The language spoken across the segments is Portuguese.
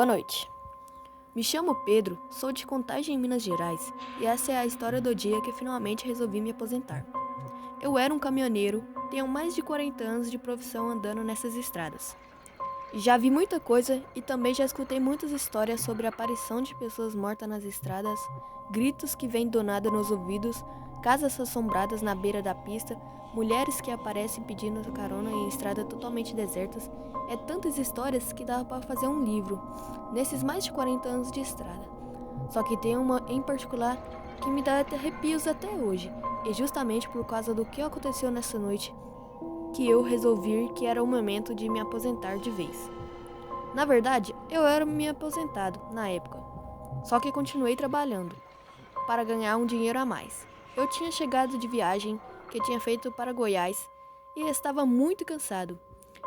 Boa noite. Me chamo Pedro, sou de Contagem, em Minas Gerais, e essa é a história do dia que finalmente resolvi me aposentar. Eu era um caminhoneiro, tenho mais de 40 anos de profissão andando nessas estradas. Já vi muita coisa e também já escutei muitas histórias sobre a aparição de pessoas mortas nas estradas, gritos que vêm do nada nos ouvidos, casas assombradas na beira da pista, mulheres que aparecem pedindo carona em estradas totalmente desertas. É tantas histórias que dava para fazer um livro, nesses mais de 40 anos de estrada. Só que tem uma em particular que me dá até arrepios até hoje, e justamente por causa do que aconteceu nessa noite, que eu resolvi que era o momento de me aposentar de vez. Na verdade, eu era me aposentado na época, só que continuei trabalhando para ganhar um dinheiro a mais. Eu tinha chegado de viagem que tinha feito para Goiás e estava muito cansado.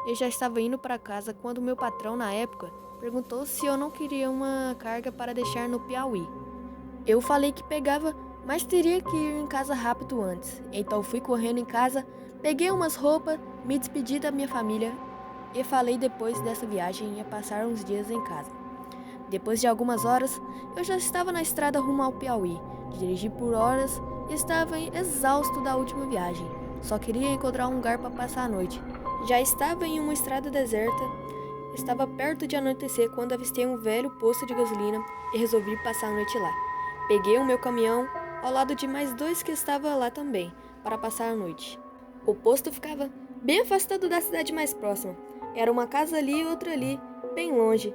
Eu já estava indo para casa quando meu patrão na época perguntou se eu não queria uma carga para deixar no Piauí. Eu falei que pegava, mas teria que ir em casa rápido antes. Então fui correndo em casa, peguei umas roupas, me despedi da minha família e falei depois dessa viagem ia passar uns dias em casa. Depois de algumas horas, eu já estava na estrada rumo ao Piauí. Dirigi por horas e estava exausto da última viagem. Só queria encontrar um lugar para passar a noite. Já estava em uma estrada deserta, estava perto de anoitecer quando avistei um velho posto de gasolina e resolvi passar a noite lá. Peguei o meu caminhão ao lado de mais dois que estavam lá também, para passar a noite. O posto ficava bem afastado da cidade mais próxima. Era uma casa ali e outra ali, bem longe.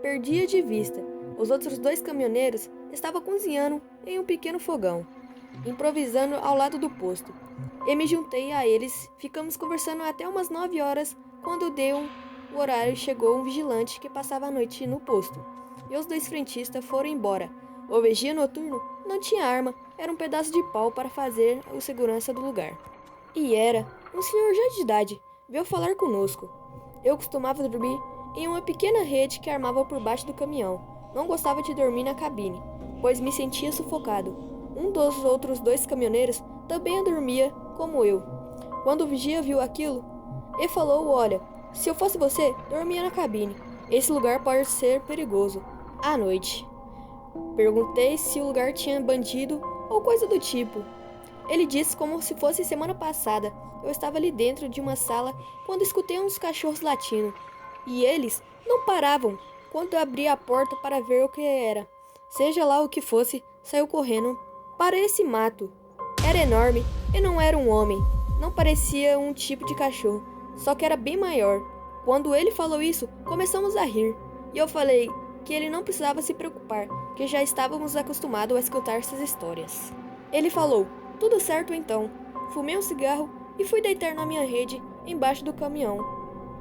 Perdia de vista. Os outros dois caminhoneiros estavam cozinhando em um pequeno fogão, improvisando ao lado do posto. Eu me juntei a eles, ficamos conversando até umas 9 horas, quando deu o horário e chegou um vigilante que passava a noite no posto. E os dois frentistas foram embora. O vigia noturno não tinha arma, era um pedaço de pau para fazer o segurança do lugar. E era um senhor já de idade, veio falar conosco. Eu costumava dormir em uma pequena rede que armava por baixo do caminhão. Não gostava de dormir na cabine, pois me sentia sufocado. Um dos outros dois caminhoneiros também dormia como eu. Quando o vigia viu aquilo, ele falou: "Olha, se eu fosse você, dormia na cabine. Esse lugar pode ser perigoso à noite." Perguntei se o lugar tinha bandido ou coisa do tipo. Ele disse como se fosse semana passada. Eu estava ali dentro de uma sala quando escutei uns cachorros latindo. E eles não paravam quando eu abri a porta para ver o que era. Seja lá o que fosse, saiu correndo para esse mato. Era enorme e não era um homem. Não parecia um tipo de cachorro, só que era bem maior. Quando ele falou isso, começamos a rir. E eu falei que ele não precisava se preocupar, que já estávamos acostumados a escutar essas histórias. Ele falou: "Tudo certo então." Fumei um cigarro e fui deitar na minha rede embaixo do caminhão,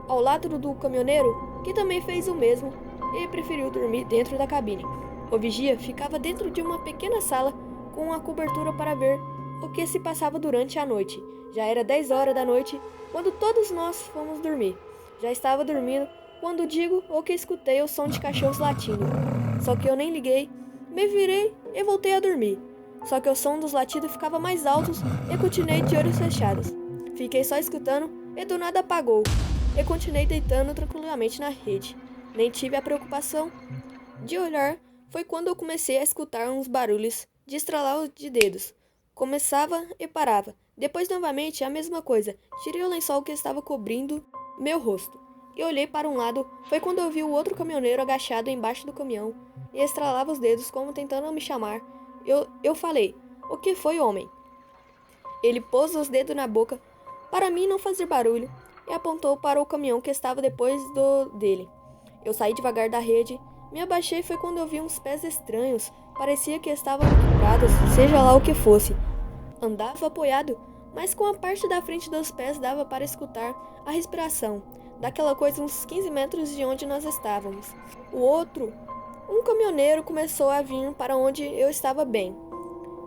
ao lado do caminhoneiro, que também fez o mesmo e preferiu dormir dentro da cabine. O vigia ficava dentro de uma pequena sala com uma cobertura para ver o que se passava durante a noite. Já era 10 horas da noite quando todos nós fomos dormir. Já estava dormindo quando digo o que escutei o som de cachorros latindo. Só que eu nem liguei, me virei e voltei a dormir. Só que o som dos latidos ficava mais altos e continuei de olhos fechados. Fiquei só escutando e do nada apagou. E continuei deitando tranquilamente na rede. Nem tive a preocupação de olhar. Foi quando eu comecei a escutar uns barulhos de estralar de dedos. Começava e parava. Depois novamente a mesma coisa. Tirei o lençol que estava cobrindo meu rosto e olhei para um lado. Foi quando eu vi o outro caminhoneiro agachado embaixo do caminhão e estralava os dedos como tentando me chamar. Eu falei: "O que foi, homem?" Ele pôs os dedos na boca para mim não fazer barulho e apontou para o caminhão que estava depois dele. Eu saí devagar da rede, me abaixei e foi quando eu vi uns pés estranhos. Parecia que estavam quebrados, seja lá o que fosse. Andava apoiado, mas com a parte da frente dos pés dava para escutar a respiração daquela coisa uns 15 metros de onde nós estávamos. Um caminhoneiro começou a vir para onde eu estava bem,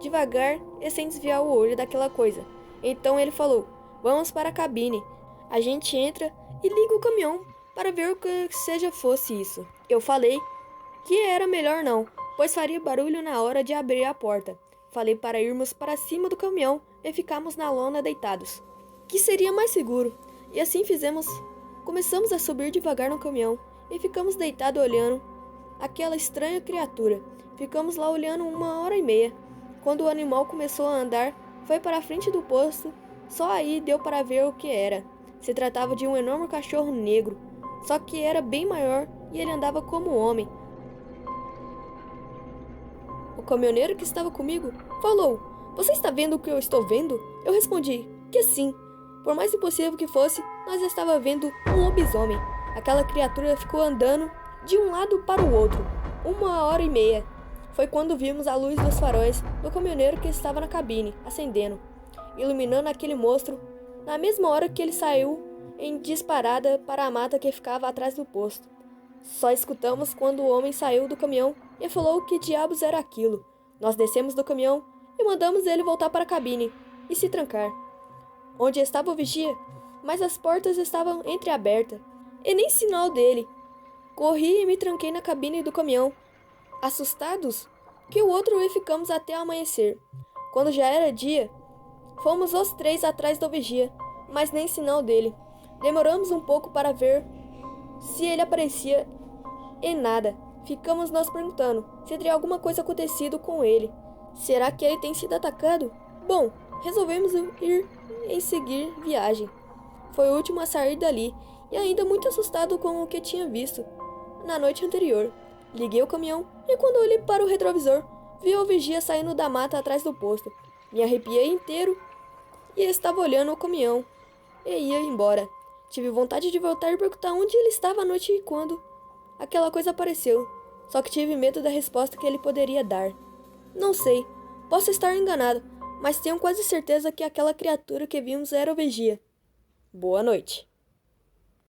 devagar e sem desviar o olho daquela coisa. Então ele falou: "Vamos para a cabine. A gente entra e liga o caminhão para ver o que seja fosse isso." Eu falei que era melhor não, pois faria barulho na hora de abrir a porta. Falei para irmos para cima do caminhão e ficamos na lona deitados, que seria mais seguro. E assim fizemos. Começamos a subir devagar no caminhão e ficamos deitados olhando aquela estranha criatura. Ficamos lá olhando 1 hora e meia. Quando o animal começou a andar, foi para a frente do posto. Só aí deu para ver o que era. Se tratava de um enorme cachorro negro, só que era bem maior e ele andava como um homem. O caminhoneiro que estava comigo falou: "Você está vendo o que eu estou vendo?" Eu respondi que sim. Por mais impossível que fosse, nós estava vendo um lobisomem. Aquela criatura ficou andando de um lado para o outro 1 hora e meia. Foi quando vimos a luz dos faróis do caminhoneiro que estava na cabine, acendendo, iluminando aquele monstro, na mesma hora que ele saiu em disparada para a mata que ficava atrás do posto. Só escutamos quando o homem saiu do caminhão e falou que diabos era aquilo. Nós descemos do caminhão e mandamos ele voltar para a cabine e se trancar, onde estava o vigia, mas as portas estavam entreabertas e nem sinal dele. Corri e me tranquei na cabine do caminhão, assustados que o outro e ficamos até amanhecer. Quando já era dia, fomos os 3 atrás do vigia, mas nem sinal dele. Demoramos um pouco para ver se ele aparecia e nada. Ficamos nos perguntando se teria alguma coisa acontecido com ele. Será que ele tem sido atacado? Bom, resolvemos ir em seguir viagem. Foi o último a sair dali e ainda muito assustado com o que tinha visto na noite anterior. Liguei o caminhão e quando olhei para o retrovisor, vi o vigia saindo da mata atrás do posto. Me arrepiei inteiro e estava olhando o caminhão e ia embora. Tive vontade de voltar e perguntar onde ele estava à noite e quando aquela coisa apareceu. Só que tive medo da resposta que ele poderia dar. Não sei, posso estar enganado, mas tenho quase certeza que aquela criatura que vimos era o vigia. Boa noite.